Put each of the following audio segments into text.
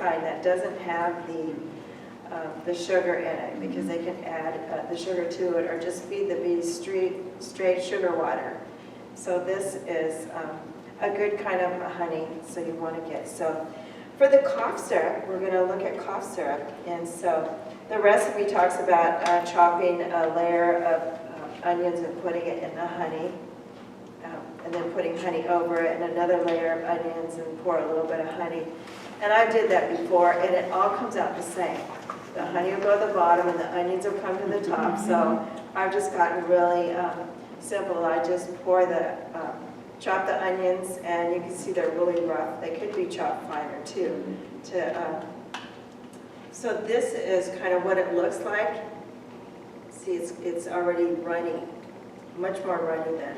kind that doesn't have the sugar in it, because they can add the sugar to it or just feed the bees straight sugar water. So this is a good kind of honey, so you want to get. So for the cough syrup, we're going to look at cough syrup. And so the recipe talks about chopping a layer of onions and putting it in the honey, and then putting honey over it, and another layer of onions, and pour a little bit of honey. And I did that before, and it all comes out the same. The honey will go to the bottom, and the onions will come to the top. So I've just gotten really simple. I just chop the onions, and you can see they're really rough. They could be chopped finer too. So this is kind of what it looks like. See, it's already runny, much more runny than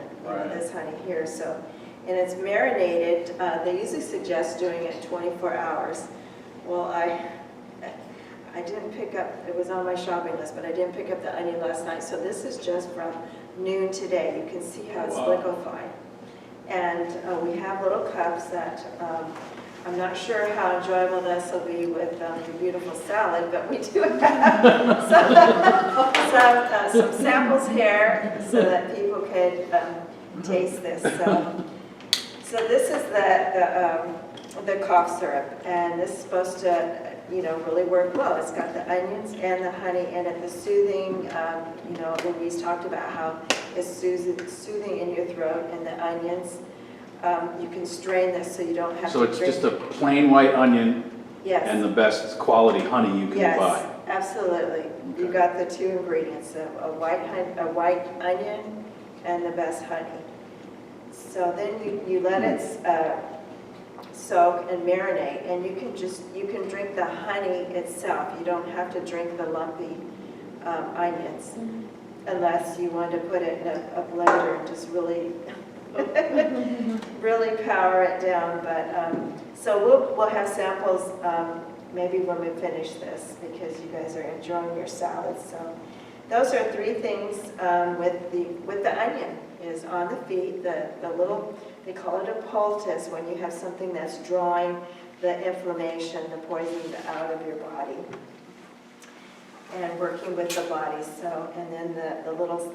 this honey here. So, and it's marinated. They usually suggest doing it 24 hours. Well, I didn't pick up, it was on my shopping list, but I didn't pick up the onion last night. So this is just from noon today. You can see how it's liquefied. And we have little cups that I'm not sure how enjoyable this will be with your beautiful salad, but we do have some samples here so that people could taste this. So this is the cough syrup, and this is supposed to really work well. It's got the onions and the honey in it. The soothing, Louise talked about how it's soothing in your throat, and the onions. You can strain this so you don't have to drink. So it's just a plain white onion. Yes. And the best quality honey you can buy. Yes, absolutely. Okay. You got the two ingredients, a white onion and the best honey. So then you let it soak and marinate, and you can drink the honey itself. You don't have to drink the lumpy onions unless you want to put it in a blender and just really really power it down. But so we'll have samples maybe when we finish this, because you guys are enjoying your salads. So those are three things with the onion is on the feet, the little, they call it a poultice when you have something that's drawing the inflammation, the poison out of your body, and working with the body. So, and then the little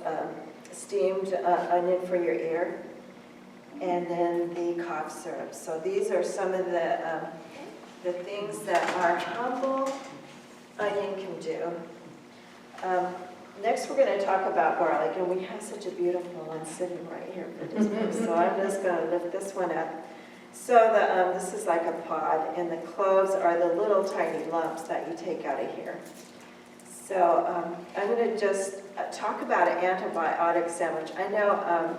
steamed onion for your ear, and then the cough syrup. So these are some of the things that our humble onion can do. Next, we're going to talk about garlic, and we have such a beautiful one sitting right here for this. So I'm just going to lift this one up. So this is like a pod, and the cloves are the little tiny lumps that you take out of here. So I'm going to just talk about an antibiotic sandwich. I know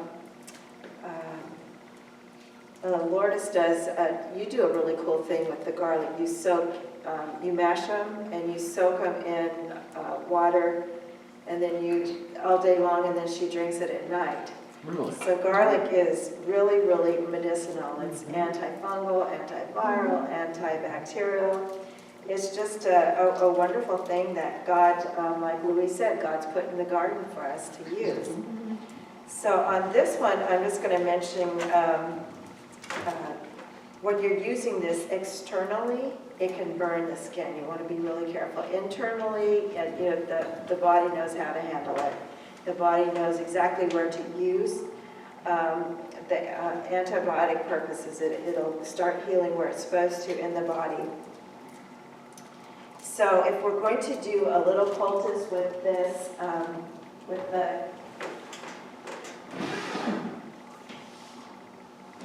Lourdes does, you do a really cool thing with the garlic. You soak, you mash them, and you soak them in water, and then all day long, and then she drinks it at night. Really? So garlic is really, really medicinal. It's antifungal, antiviral, antibacterial. It's just a wonderful thing that God, like Louise said, God's put in the garden for us to use. So on this one, I'm just going to mention when you're using this externally, it can burn the skin. You want to be really careful. Internally, the body knows how to handle it. The body knows exactly where to use the antibiotic purposes. It'll start healing where it's supposed to in the body. So if we're going to do a little poultice with this,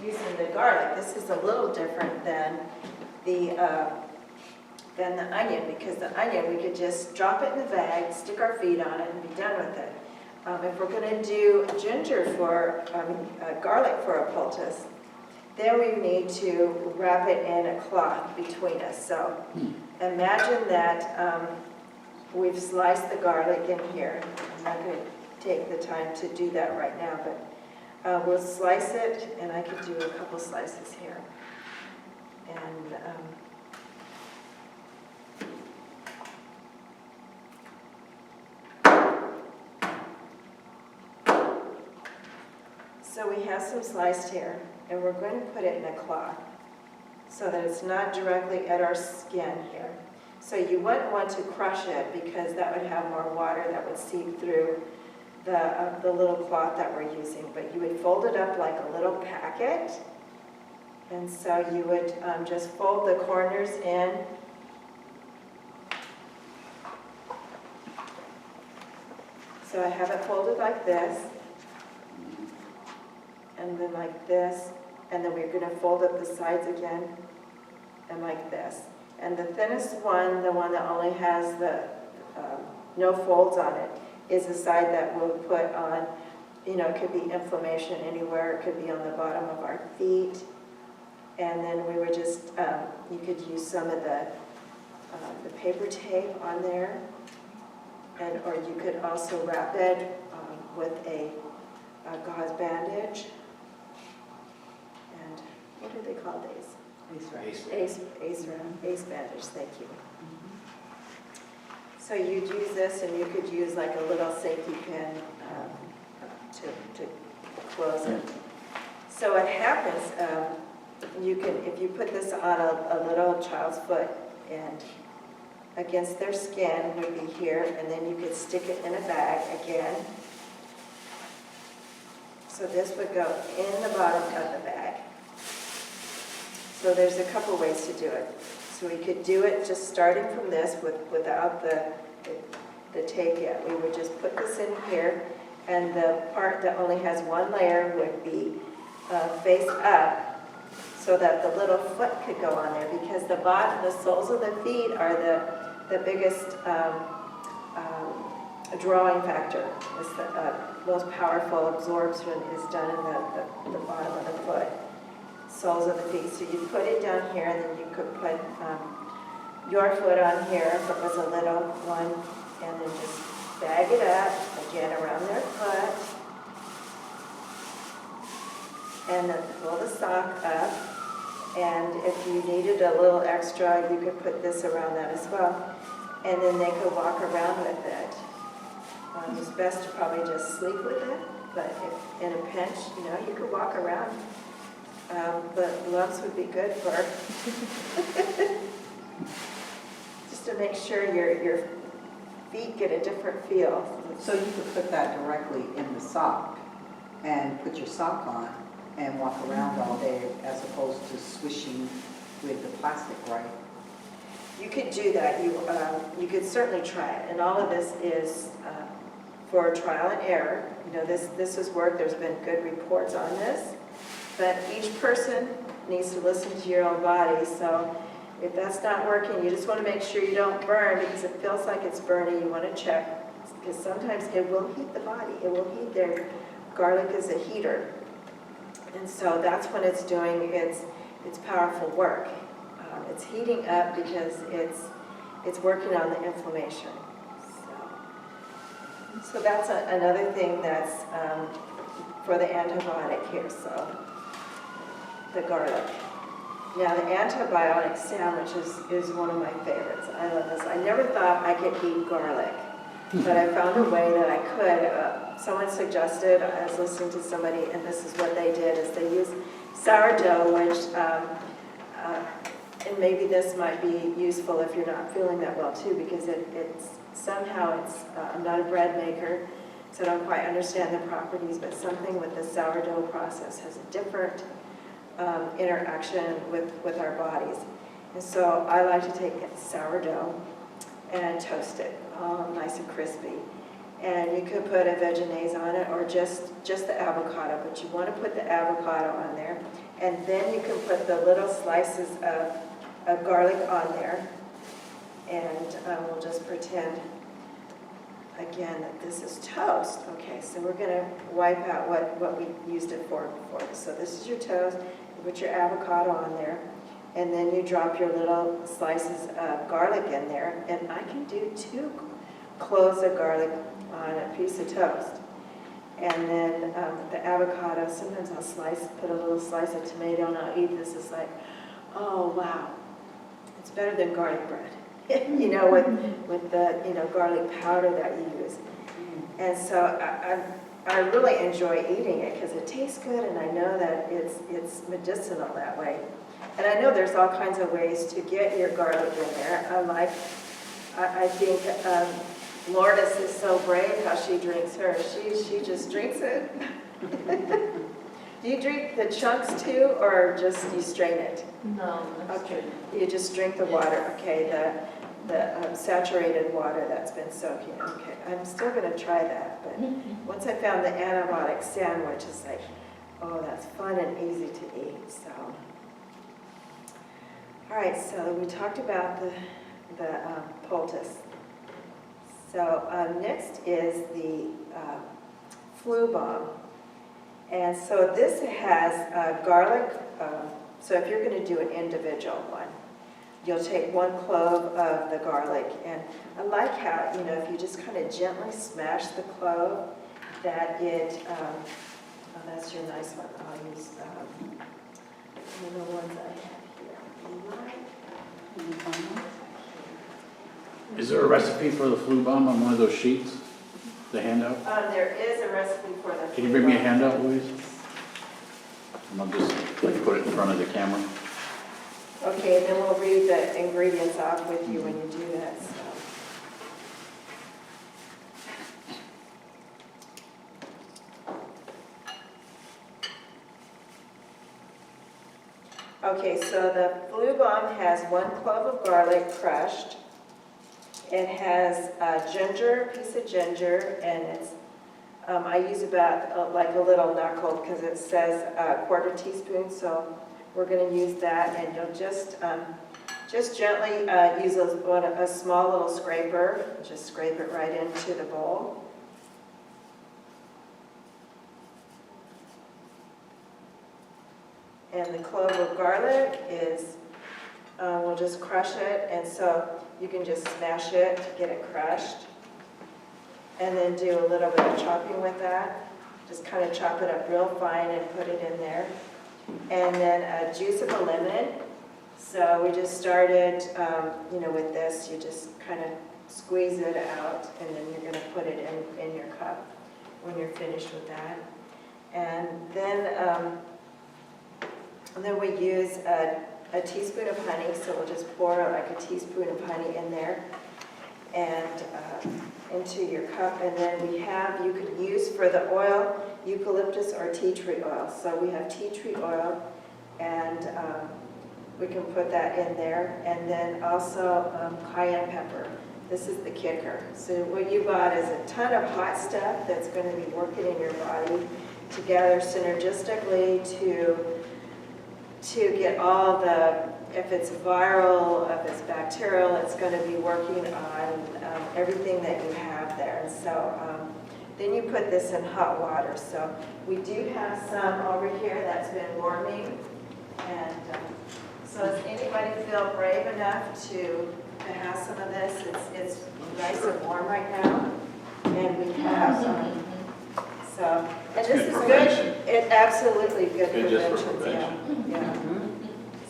using the garlic, this is a little different than the onion, because the onion, we could just drop it in the bag, stick our feet on it, and be done with it. If we're going to do garlic for a poultice, then we need to wrap it in a cloth between us. So imagine that we've sliced the garlic in here. I'm not going to take the time to do that right now, but we'll slice it, and I could do a couple slices here. And so we have some sliced here, and we're going to put it in a cloth. so that it's not directly at our skin here. So you wouldn't want to crush it because that would have more water that would seep through the little cloth that we're using. But you would fold it up like a little packet. And so you would just fold the corners in. So I have it folded like this, and then like this, and then we're going to fold up the sides again, and like this. And the thinnest one, the one that only has the no folds on it, is the side that we'll put on, it could be inflammation anywhere, it could be on the bottom of our feet. And then we would just, you could use some of the paper tape on there, or you could also wrap it with a gauze bandage. And what do they call these? Ace bandage, thank you. So you'd use this, and you could use like a little safety pin to close it. So what happens, you can, if you put this on a little child's foot, and against their skin would be here, and then you could stick it in a bag again. So this would go in the bottom of the bag. So there's a couple ways to do it. So we could do it just starting from this without the tape yet. We would just put this in here, and the part that only has one layer would be face up, so that the little foot could go on there, because the soles of the feet are the biggest drawing factor. It's the most powerful absorption is done in the bottom of the foot. Soles of the feet. So you put it down here, and then you could put your foot on here if it was a little one, and then just bag it up again around their foot, and then pull the sock up. And if you needed a little extra, you could put this around that as well, and then they could walk around with it. It's best to probably just sleep with it, but if in a pinch, you could walk around. But gloves would be good for just to make sure your feet get a different feel. So you could put that directly in the sock and put your sock on and walk around all day, as opposed to swishing with the plastic, right? You could do that. You could certainly try it. And all of this is for trial and error. This is work. There's been good reports on this. But each person needs to listen to your own body. So if that's not working, you just want to make sure you don't burn, because it feels like it's burning. You want to check, because sometimes it will heat the body. It will heat there. Garlic is a heater. And so that's when it's doing its powerful work. It's heating up because it's working on the inflammation. So that's another thing that's for the antibiotic here. So the garlic. Now the antibiotic sandwich is one of my favorites. I love this. I never thought I could eat garlic, but I found a way that I could. Someone suggested, I was listening to somebody, and this is what they did, is they used sourdough, which, and maybe this might be useful if you're not feeling that well too, because I'm not a bread maker, so I don't quite understand the properties, but something with the sourdough process has a different interaction with our bodies. And so I like to take sourdough and toast it all nice and crispy. And you could put a vegetaise on it, or just the avocado, but you want to put the avocado on there. And then you can put the little slices of garlic on there. And we'll just pretend, again, that this is toast. Okay, so we're going to wipe out what we used it for before. So this is your toast. You put your avocado on there, and then you drop your little slices of garlic in there. And I can do 2 cloves of garlic on a piece of toast. And then the avocado, sometimes I'll put a little slice of tomato, and I'll eat this. It's like, oh wow, it's better than garlic bread. with the garlic powder that you use. And so I really enjoy eating it because it tastes good, and I know that it's medicinal that way. And I know there's all kinds of ways to get your garlic in there. I think Lourdes is so brave how she drinks hers. She just drinks it. Do you drink the chunks too, or just you strain it? No, that's Okay, true. you just drink the water, okay, the saturated water that's been soaking. Okay, I'm still gonna try that, but once I found the antibiotic sandwich, it's like, oh, that's fun and easy to eat, so. All right, so we talked about the poultice. So next is the flu bomb. And so this has garlic, so if you're going to do an individual one, you'll take 1 clove of the garlic. And I like how, you know, if you just kind of gently smash the clove, that it, oh, that's your nice one. I'll use one of the ones I have here. Is there a recipe for the flu bomb on one of those sheets? The handout? There is a recipe for the. Can you bring me a handout, Louise? And I'll just like put it in front of the camera. Okay, and then we'll read the ingredients off with you when you do that, so. Okay, so the flu bomb has 1 clove of garlic crushed. It has ginger, a piece of ginger, and it's, I use about like a little knuckle because it says 1/4 teaspoon, so we're going to use that, and you'll just gently use a small little scraper, just scrape it right into the bowl. And the clove of garlic is, we'll just crush it, and so you can just smash it to get it crushed. And then do a little bit of chopping with that. Just kind of chop it up real fine and put it in there. And then a juice of a lemon. So we just started, you know, with this, you just kind of squeeze it out, and then you're going to put it in your cup when you're finished with that. And then we use a teaspoon of honey, so we'll just pour like a teaspoon of honey in there and into your cup. And then we have, you could use for the oil, eucalyptus or tea tree oil. So we have tea tree oil, and we can put that in there. And then also cayenne pepper. This is the kicker. So what you got is a ton of hot stuff that's going to be working in your body together synergistically to get all the, if it's viral, if it's bacterial, it's going to be working on everything that you have there. And so then you put this in hot water. So we do have some over here that's been warming. And so does anybody feel brave enough to have some of this? It's nice and warm right now. And we have some. So, and this is good. It absolutely good Good just for prevention. Yeah.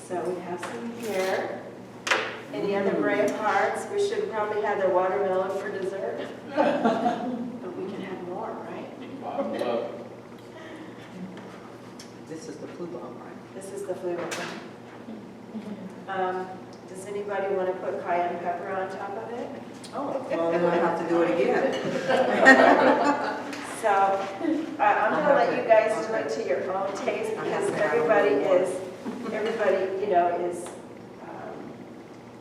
So we have some here. Any other brave hearts? We should probably have the watermelon for dessert. But we can have more, right? This is the flu bomb, right? This is the flu one. Does anybody want to put cayenne pepper on top of it? Oh, well, then I have to do it again. So I'm going to let you guys do it to your own taste because everybody, you know,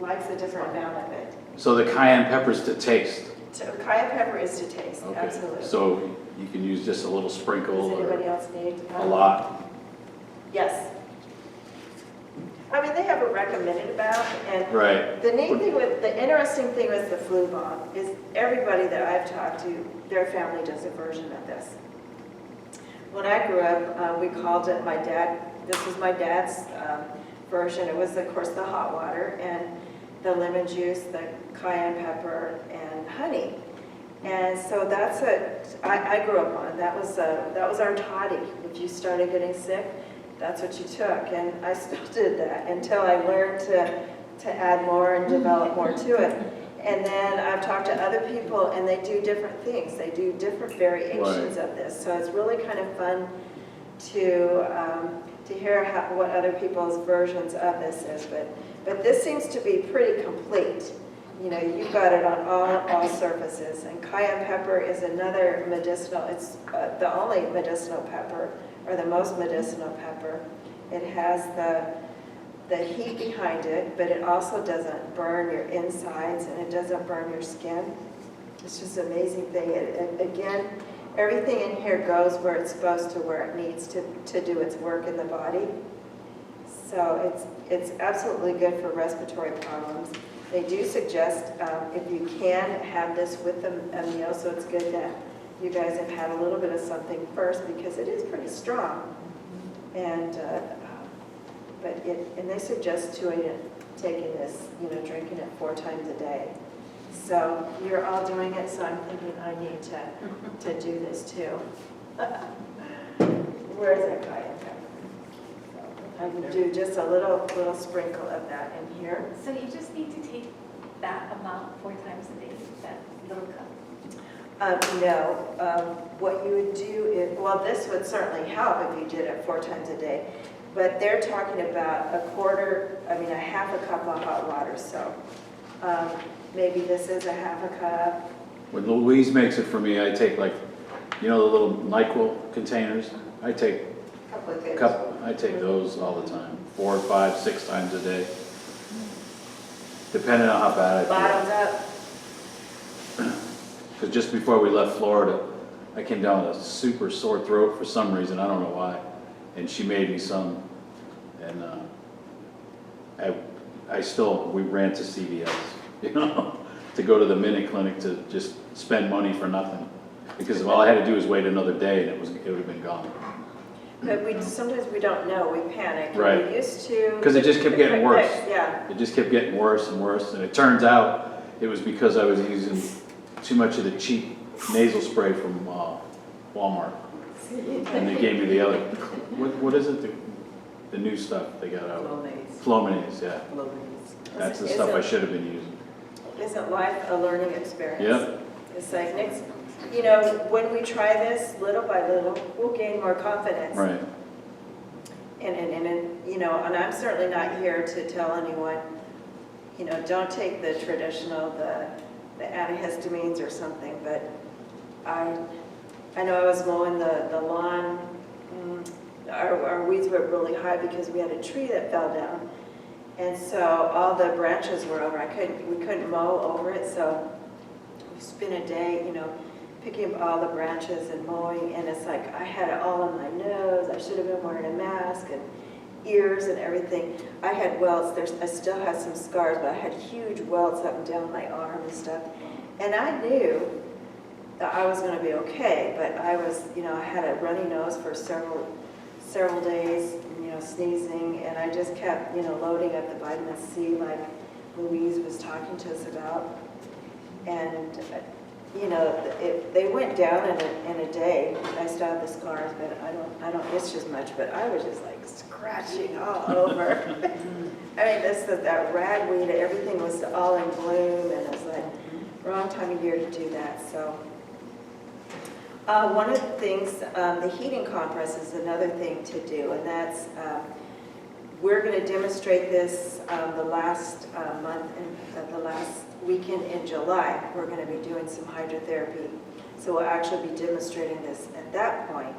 likes a different amount of it. So the cayenne pepper's to taste. So cayenne pepper is to taste, Okay. absolutely. So you can use just a little Does sprinkle anybody or else need? a lot. Yes. I mean, they have a recommended amount, and Right. the interesting thing with the flu bomb is everybody that I've talked to, their family does a version of this. When I grew up, we called it this was my dad's version. It was, of course, the hot water and the lemon juice, the cayenne pepper, and honey. And so that's I grew up on. That was our toddy. If you started getting sick, that's what you took. And I still did that until I learned to add more and develop more to it. And then I've talked to other people, and they do different things. They do different variations of this. So it's really kind of fun to to hear what other people's versions of this is, but this seems to be pretty complete. You know, you've got it on all surfaces, and cayenne pepper is another medicinal, it's the only medicinal pepper, or the most medicinal pepper. It has the heat behind it, but it also doesn't burn your insides, and it doesn't burn your skin. It's just an amazing thing. Again, everything in here goes where it's supposed to, where it needs to do its work in the body. So it's absolutely good for respiratory problems. They do suggest, if you can, have this with a meal, so it's good that you guys have had a little bit of something first, because it is pretty strong. And and they suggest taking this, you know, drinking it 4 times a day. So you're all doing it, so I'm thinking I need to do this too. Where is that cayenne pepper? I can do just a little sprinkle of that in here. So you just need to take that amount 4 times a day, that little cup? No, what you would do is, well, this would certainly help if you did it 4 times a day, but they're talking about a half a cup of hot water, so maybe this is a half a cup. When Louise makes it for me, I take like, you know, the little NyQuil containers? I take I take those all the time, 4, 5, 6 times a day, depending on how bad I feel. Bottoms up. Because just before we left Florida, I came down with a super sore throat for some reason, I don't know why. And she made me some, and we ran to CVS, you know, to go to the mini clinic to just spend money for nothing. Because all I had to do was wait another day and it would have been gone. But sometimes we don't know, we panic. Right. We used to. Because it just kept getting worse. Yeah. It just kept getting worse and worse, and it turns out it was because I was using too much of the cheap nasal spray from Walmart. And they gave me the other, what is it, the new stuff they got out? Flonase, yeah. That's the stuff I should have been using. Isn't life a learning experience? Yep. It's like next, you know, when we try this little by little, we'll gain more confidence. Right. And you know, and I'm certainly not here to tell anyone, you know, don't take the traditional, the antihistamines or something, but I know I was mowing the lawn, our weeds were really high because we had a tree that fell down. And so all the branches were over. We couldn't mow over it, so we spent a day, you know, picking up all the branches and mowing, and it's like I had it all on my nose. I should have been wearing a mask, and ears and everything. I had welts. I still had some scars, but I had huge welts up and down my arm and stuff. And I knew that I was going to be okay, but I was, you know, I had a runny nose for several days, you know, sneezing, and I just kept, you know, loading up the vitamin C like Louise was talking to us about. And, you know, they went down in a day. I still have the scars, but I don't itch as much, but I was just like scratching all over. I mean, that ragweed, everything was all in bloom, and it was like, wrong time of year to do that, so. One of the things, the heating compress is another thing to do, and that's, we're going to demonstrate this the last month, the last weekend in July. We're going to be doing some hydrotherapy, so we'll actually be demonstrating this at that point.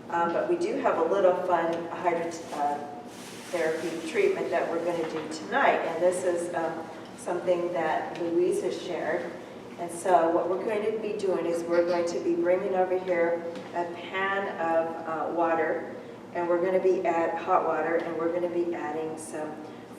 But we do have a little fun hydrotherapy treatment that we're going to do tonight, and this is something that Louise has shared. And so what we're going to be doing is we're going to be bringing over here a pan of water, and we're going to be hot water, and we're going to be adding some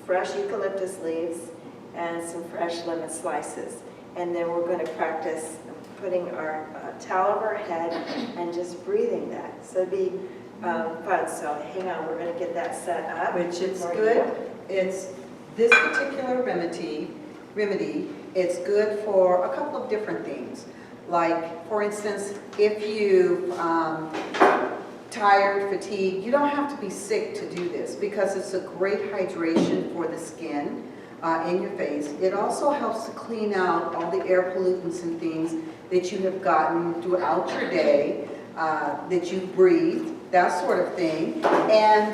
fresh eucalyptus leaves and some fresh lemon slices. And then we're going to practice putting our towel over our head and just breathing that. So it'd be fun. So hang on, we're going to get that set up. Which is good. It's this particular remedy, it's good for a couple of different things. Like, for instance, if you tired, fatigued, you don't have to be sick to do this because it's a great hydration for the skin in your face. It also helps to clean out all the air pollutants and things that you have gotten throughout your day that you breathe that sort of thing. And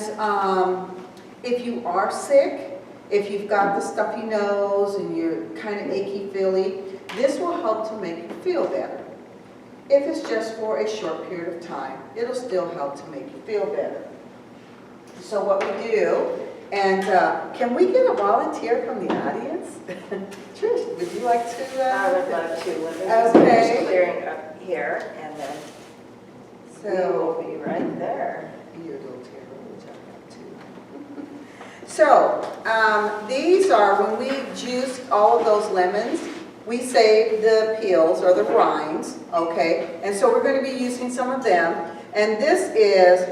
if you are sick, if you've got the stuffy nose and you're kind of achy-feely, this will help to make you feel better. If it's just for a short period of time, it'll still help to make you feel better. So what we do, and can we get a volunteer from the audience? Trish, would you like to? I would love to. Let me just Okay. finish clearing up here, and then we So, will be right there. you're a little terrible, which I have too. So, these are, when we juiced all of those lemons, we saved the peels or the rinds, okay? And so we're going to be using some of them. And this is,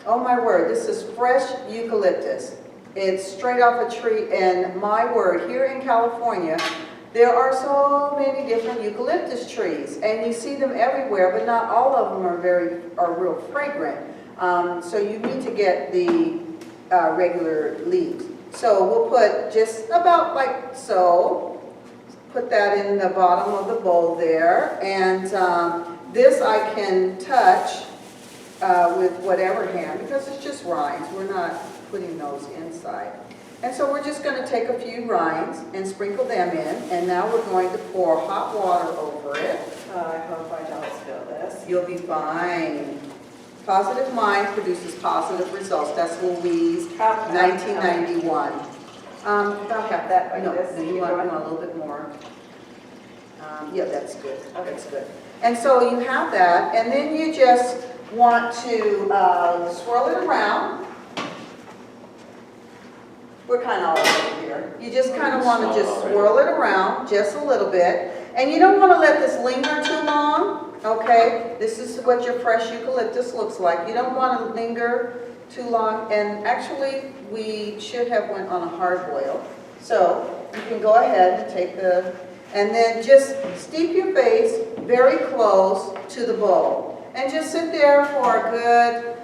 oh my word, this is fresh eucalyptus. It's straight off a tree, and my word, here in California, there are so many different eucalyptus trees, and you see them everywhere, but not all of them are real fragrant. So you need to get the regular leaves. So we'll put just about like so. Put that in the bottom of the bowl there, and this I can touch with whatever hand because it's just rinds. We're not putting those inside. And so we're just going to take a few rinds and sprinkle them in, and now we're going to pour hot water over it. I hope I don't spill this. You'll be fine. Positive mind produces positive results. That's Louise, 1991. About half that, like no, this? no, you Keep want going? a little bit more. Yeah, that's good, Okay. that's good. And so you have that, and then you just want to swirl it around. We're kind of all over here. You just kind of want to just swirl it around just a little bit. And you don't want to let this linger too long, okay? This is what your fresh eucalyptus looks like. You don't want to linger too long. And actually, we should have went on a hard boil. So you can go ahead and take the, and then just steep your face very close to the bowl. And just sit there for a good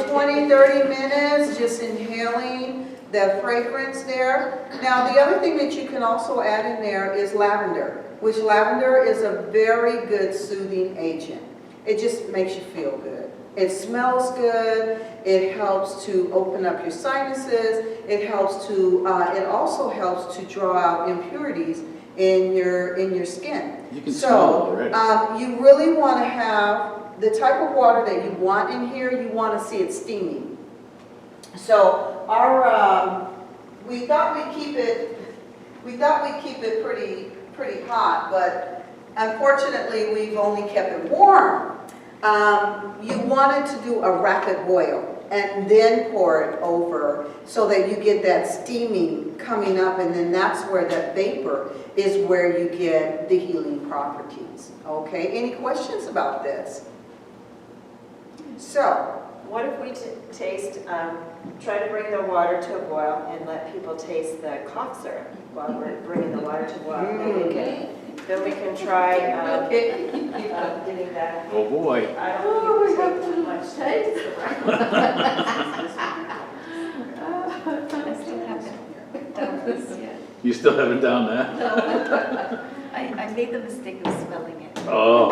20, 30 minutes, just inhaling the fragrance there. Now, the other thing that you can also add in there is lavender, which lavender is a very good soothing agent. It just makes you feel good. It smells good. It helps to open up your sinuses. It helps to, it also helps to draw out impurities in your skin. You can smell it already. You really want to have the type of water that you want in here. You want to see it steaming. So our, we thought we'd keep it pretty hot, but unfortunately we've only kept it warm. You wanted to do a rapid boil and then pour it over so that you get that steaming coming up, and then that's where that vapor is where you get the healing properties. Okay, any questions about this? So, What if we taste, try to bring the water to a boil and let people taste the cough syrup while we're bringing the water to a boil? Then we can try getting that. Oh, boy. I don't think it would take too much taste. I still haven't done this yet. You still haven't done that? No. I made the mistake of smelling it. Oh,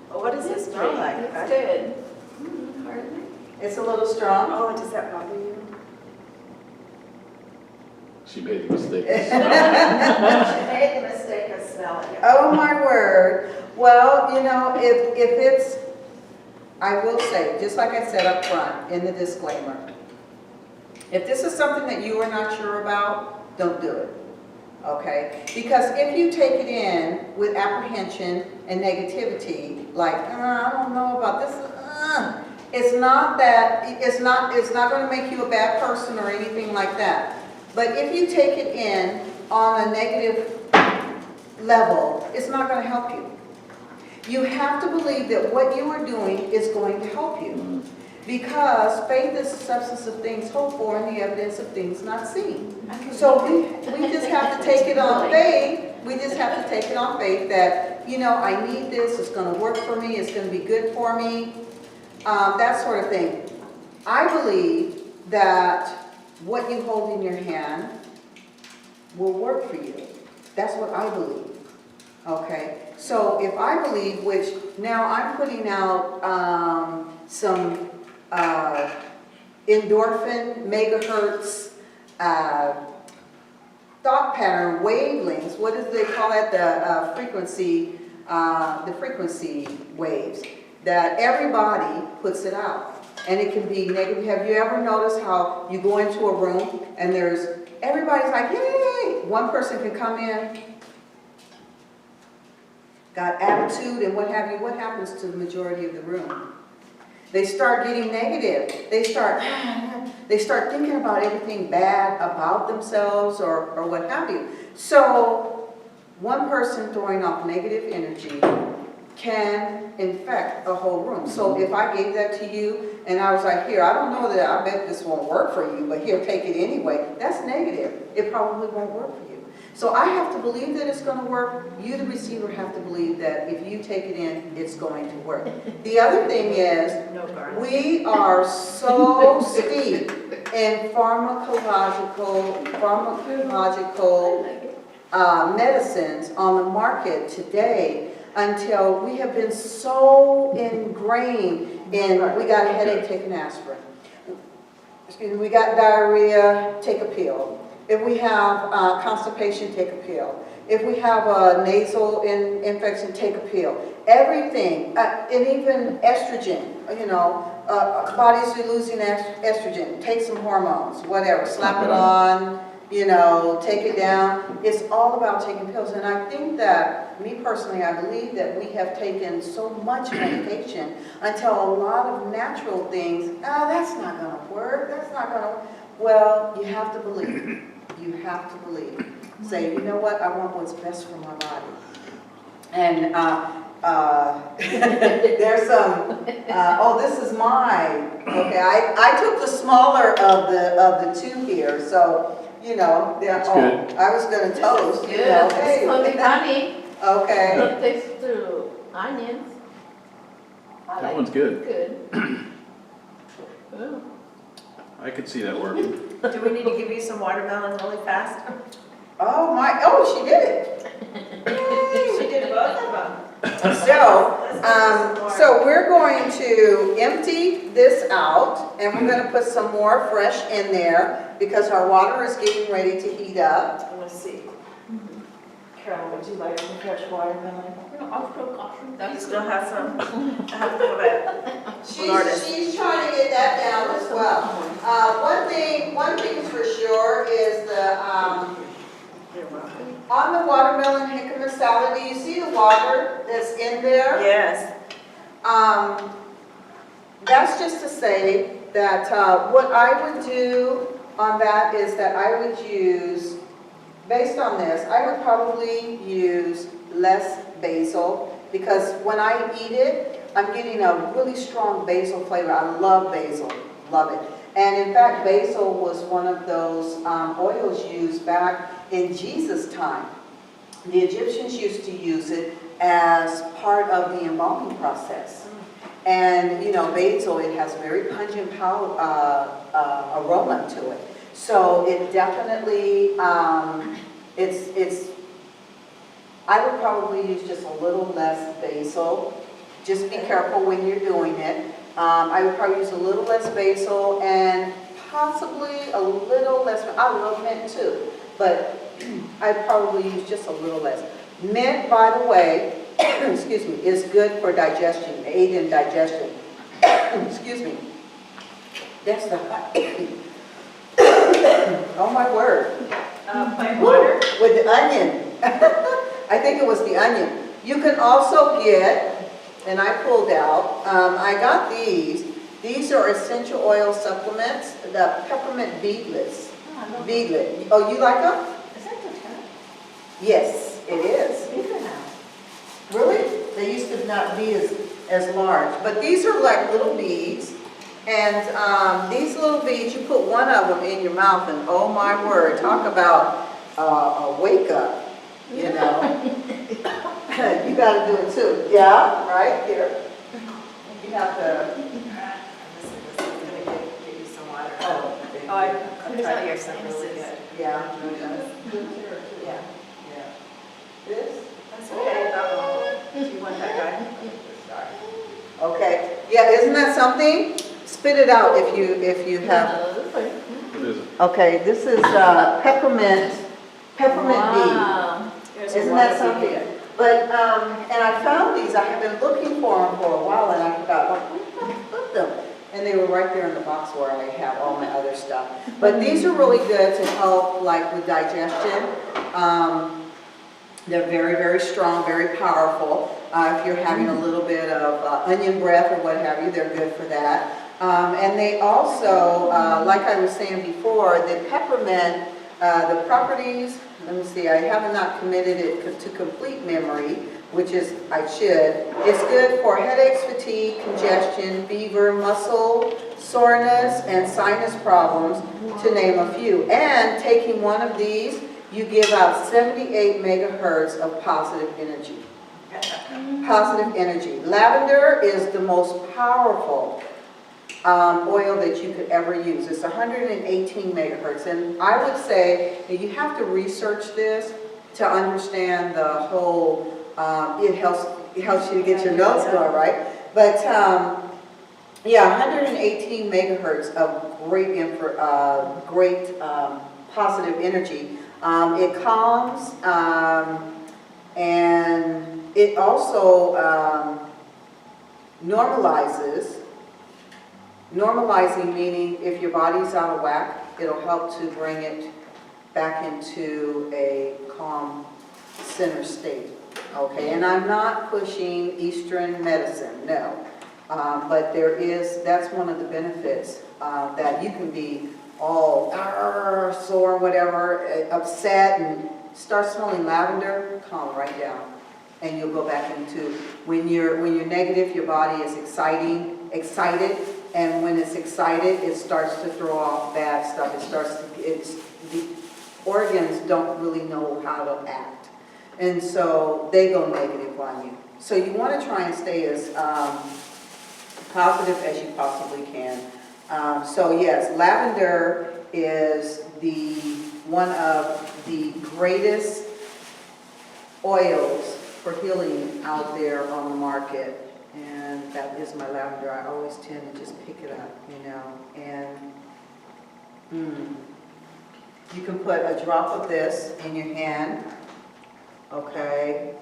What does it smell like? It's good. Hardly. it's a little strong. Oh, does that bother you? she made the mistake. She made the mistake of smelling it. Oh my word. Well, you know, if it's, I will say, just like I said up front in the disclaimer, if this is something that you are not sure about, don't do it. Okay? Because if you take it in with apprehension and negativity, like, I don't know about this, it's not going to make you a bad person or anything like that. But if you take it in on a negative level, it's not going to help you. You have to believe that what you are doing is going to help you. Because faith is the substance of things hoped for and the evidence of things not seen. So we just have to take it on faith. We just have to take it on faith that, you know, I need this, it's going to work for me, it's going to be good for me, that sort of thing. I believe that what you hold in your hand will work for you. That's what I believe. Okay? So if I believe, which now I'm putting out some endorphin, megahertz, thought pattern wavelengths. What do they call that? The frequency waves that everybody puts it out. And it can be negative. Have you ever noticed how you go into a room and everybody's like, yay! One person can come in, got attitude and what have you. What happens to the majority of the room? They start getting negative. They start thinking about everything bad about themselves or what have you. So one person throwing off negative energy can infect a whole room. So if I gave that to you and I was like, here, I don't know that I bet this won't work for you, but here, take it anyway, that's negative. It probably won't work for you. So I have to believe that it's going to work. You, the receiver, have to believe that if you take it in, it's going to work. The other thing is, we are so steep in pharmacological medicines on the market today until we have been so ingrained in, we got a headache, take an aspirin. Excuse me, we got diarrhea, take a pill. If we have constipation, take a pill. If we have a nasal infection, take a pill. Everything, and even estrogen, bodies are losing estrogen, take some hormones, whatever, slap it on, take it down. It's all about taking pills. And I think that, me personally, I believe that we have taken so much medication until a lot of natural things, that's not going to work, that's not going to, well, you have to believe. You have to believe. Say, you know what, I want what's best for my body. And there's some, this is mine. Okay, I took the smaller of the two here, so, good. I was going to toast. Good. It's totally funny. Okay. It tastes through onions. That one's good. Good. Ooh. I could see that working. Do we need to give you some watermelon really fast? She did it. She did both of them. So we're going to empty this out and we're going to put some more fresh in there because our water is getting ready to heat up. Let's see. Carol, would you like some fresh watermelon? You still have some? I have to put it. She's trying to get that down as well. One thing for sure is on the watermelon jicama salad, do you see the water that's in there? Yes. That's just to say that what I would do on that is that I would use, based on this, I would probably use less basil because when I eat it, I'm getting a really strong basil flavor. I love basil, love it. And in fact, basil was one of those oils used back in Jesus' time. The Egyptians used to use it as part of the embalming process. And basil, it has very pungent aroma to it. So it definitely, I would probably use just a little less basil. Just be careful when you're doing it. I would probably use a little less basil and possibly a little less, I love mint too, but I'd probably use just a little less. Mint, by the way, excuse me, is good for digestion, aid in digestion. Excuse me. That's the oh my word. Plain water? With the onion. I think it was the onion. You can also get, and I pulled out, I got these. These are essential oil supplements, the peppermint beadless. Beadlet. Oh, you like them? Is that the term? Yes, it is. Bigger now. Really? They used to not be as large. But these are like little beads. And these little beads, you put one of them in your mouth and oh my word, talk about a wake up, You got to do it too. Yeah, right here. You have to. This is going to give you some water. Oh, I'm trying to hear something really good. yeah. Yeah. Yeah. This? That's okay. Do you want that guy? Okay. Yeah, isn't that something? Spit it out if you have. What is it? Okay, this is peppermint Wow. There's a Isn't lot that of something? video. But, and I found these, I have been looking for them for a while, and I forgot, like, where did I put them? And they were right there in the box where I have all my other stuff. But these are really good to help, like, with digestion. They're very, very strong, very powerful. If you're having a little bit of onion breath or what have you, they're good for that. And they also, like I was saying before, the peppermint, the properties, let me see, I have not committed it to complete memory, which is, I should. It's good for headaches, fatigue, congestion, fever, muscle soreness, and sinus problems, to name a few. And taking one of these, you give out 78 megahertz of positive energy. Positive energy. Lavender is the most powerful oil that you could ever use. It's 118 megahertz, and I would say that you have to research this to understand the whole, it helps you to get your nose going, right? But yeah, 118 megahertz of great positive energy. It calms, and it also normalizes. Normalizing meaning if your body's out of whack, it'll help to bring it back into a calm center state. Okay, and I'm not pushing Eastern medicine, no. But that's one of the benefits, that you can be all sore, whatever, upset, and start smelling lavender, calm right down. And you'll go back into, when you're negative, your body is excited, and when it's excited, it starts to throw off bad stuff. The organs don't really know how to act. And so they go negative on you. So you want to try and stay as positive as you possibly can. So yes, lavender is one of the greatest oils for healing out there on the market. And that is my lavender. I always tend to just pick it up, you know. And you can put a drop of this in your hand. Okay.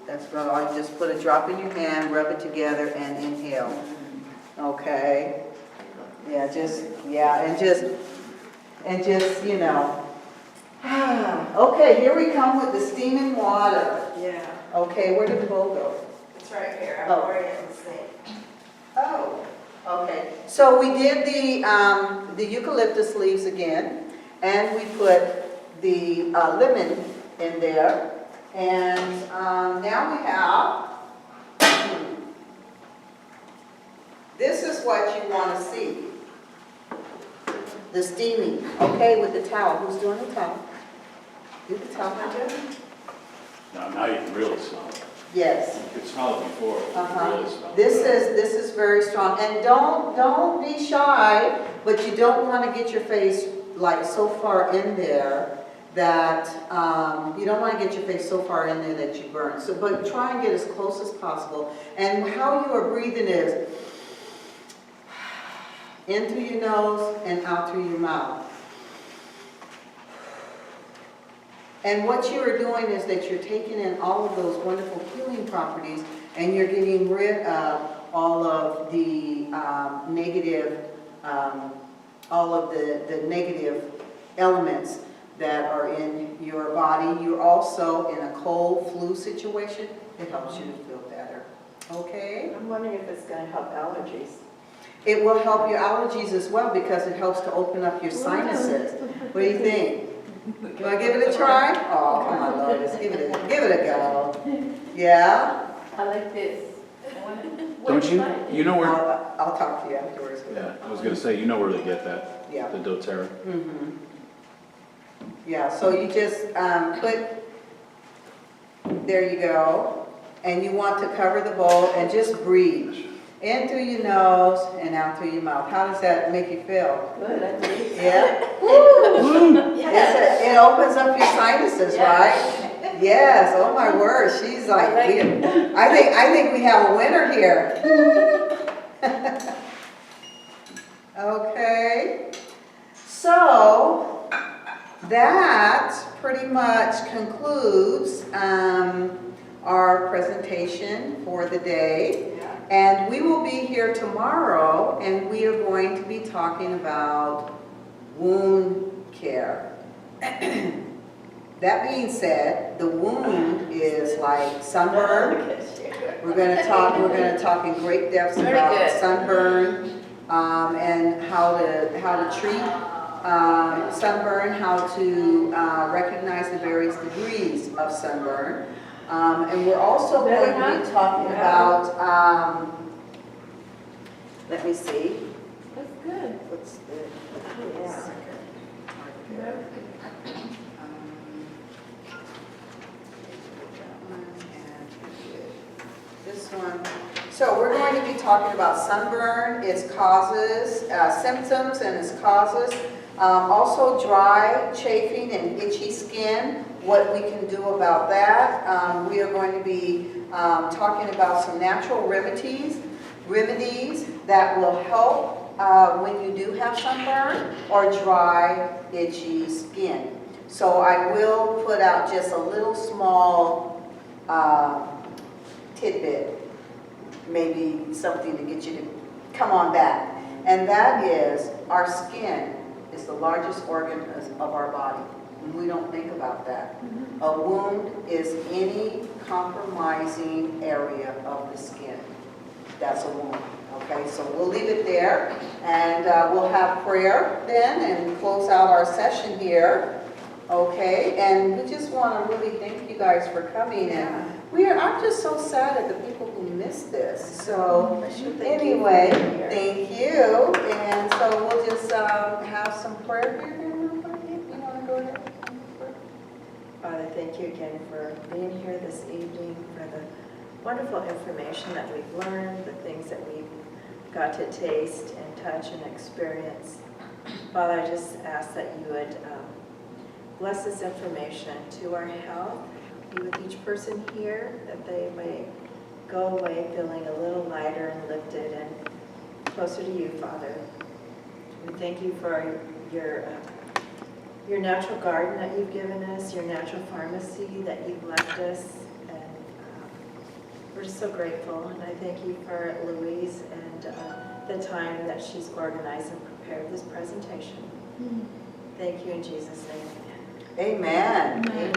That's what I just put a drop in your hand, rub it together, and inhale. Okay. Yeah, and just, you know. Okay, here we come with the steaming water. Yeah, Okay, where did the bowl go? it's right here. I'm Oh. already in the sink. Oh, okay. So we did the eucalyptus leaves again, and we put the lemon in there. And now we have, this is what you want to see. The steaming, okay, with the towel. Who's doing the towel? Do the towel, Hunter? Now you can really smell it. Yes. You could smell it before, but you can really smell it. This is very strong. And don't be shy, but you don't want to get your face like so far in there that you don't want to get your face so far in there that you burn. So, but try and get as close as possible. And how you are breathing is in through your nose and out through your mouth. And what you are doing is that you're taking in all of those wonderful healing properties, and you're getting rid of all of the negative elements that are in your body. You're also in a cold flu situation. It helps you to feel better. Okay? I'm wondering if it's going to help allergies. It will help your allergies as well because it helps to open up your sinuses. What do you think? You want to give it a try? Oh, come on, Lourdes, give it a go. Yeah? I like this. Don't you, you know where, I'll talk to you afterwards. yeah, I was gonna say, you know where to get that, Yeah. the doTERRA. Mm-hmm. Yeah, so you just there you go. And you want to cover the bowl and just breathe. In through your nose and out through your mouth. How does that make you feel? Good, I think. Yeah? It opens up your sinuses, right? Yes, oh my word, she's like, I like I think we have a winner here. Okay, so that pretty much concludes our presentation for the day. And we will be here tomorrow, and we are going to be talking about wound care. That being said, the wound is like sunburn. We're gonna talk in great depths Very about good. sunburn, and how to treat sunburn, how to recognize the various degrees of sunburn. And we're also going to be talking about, let me see, That's good. what's the, this one. So we're going to be talking about sunburn, its causes, symptoms and its causes. Also dry, chafing, and itchy skin, what we can do about that. We are going to be talking about some natural remedies that will help when you do have sunburn or dry, itchy skin. So I will put out just a little small tidbit, maybe something to get you to come on back. And that is, our skin is the largest organ of our body. And we don't think about that. A wound is any compromising area of the skin. That's a wound. Okay, so we'll leave it there, and we'll have prayer then and close out our session here. Okay, and we just want to really thank you guys for coming. And I'm just so sad at the people who missed this. So anyway, thank you. And so we'll just have some prayer here. You want to go ahead? Father, thank you again for being here this evening, for the wonderful information that we've learned, the things that we've got to taste and touch and experience. Father, I just ask that you would bless this information to our health, be with each person here, that they may go away feeling a little lighter and lifted and closer to you, Father. We thank you for your natural garden that you've given us, your natural pharmacy that you've left us, and we're just so grateful. And I thank you for Louise and the time that she's organized and prepared this presentation. Thank you in Jesus' name. Amen. Amen.